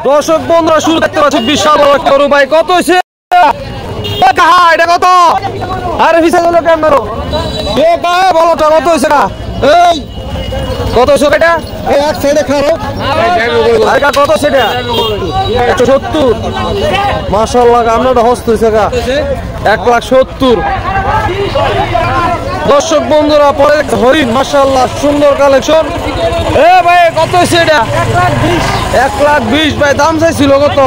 দর্শক বন্ধুরা শুরু দেখতে পাচ্ছি বিশাল বড় একটা গরু ভাই। কত হয়েছে এটা কত? আরে ভিসা গেল কেন বলো তো কত হয়েছে না? এই কত হয়েছে এটা? এক সাইডে খারাপ কত সেটা 170। মাশাআল্লাহ আমরা হস্ত হয়েছে 1,70,000। দর্শক বন্ধুরা পরে হরিণ মাশাআল্লাহ সুন্দর কালেকশন। এ ভাই কত হয়েছে এটা? 1,20,000 ভাই। দাম চাইছিল কত?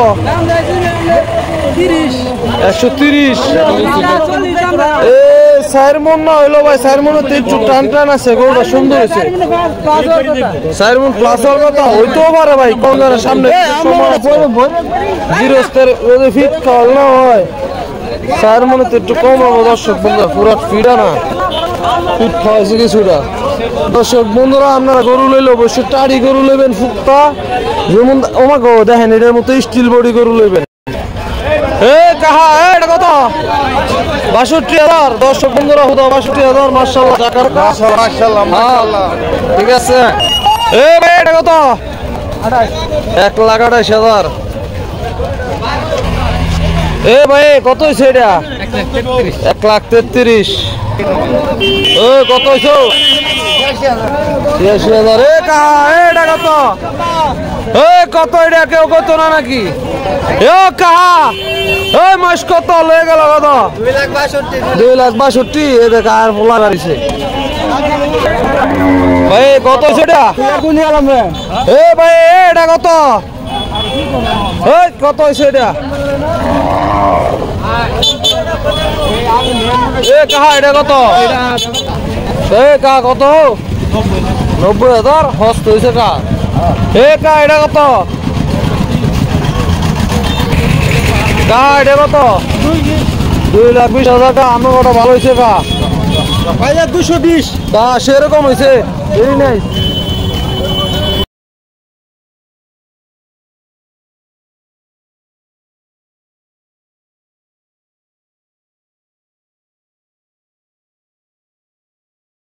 130। চার মন না হইলো ভাই, 4 মনে একটু টান টান আছে। গরুটা সুন্দর হয়েছে। 4 মন প্লাস হওয়ার কথা হইতেও পারে ভাই। কোন জায়গার সামনে গৃহস্থের ফিট খাওয়াল না হয় 4 মনে তো একটু কম হবে। দর্শক বন্ধুরা পুরা ফিটা না ফিট খাওয়াইছে কিছুটা। দর্শক বন্ধুরা আপনারা গরু লইলে অবশ্যই টাড়ি গরু লইবেন, ফুক্তা যেমন ওমাকে দেখেন এটার মতো স্টিল বডি গরু লইবেন। এটা কত? 62,000। দর্শক বন্ধুরা 62,000। মাশাআল্লাহ ঠিক আছে। ভাই এটা কত? 1,28,000। ভাই কত হয়েছে এটা? 1,33,000। কত হয়েছে? 86,000। এটা কত? কত এটা কেউ কত না নাকি? মাস কত লয়ে গেল? কত? 2,62,000। এ দেখ আর পোলা গাড়িছে ভাই। কত সেটা? ভাই এটা কত? কত হয়েছে এটা? এটা কত? কত? 90,000। হস্ত হয়েছে এটা কত? এটা কত? 2,20,000 টাকা। আমার কত ভালো হয়েছে 220। সেরকম হয়েছে।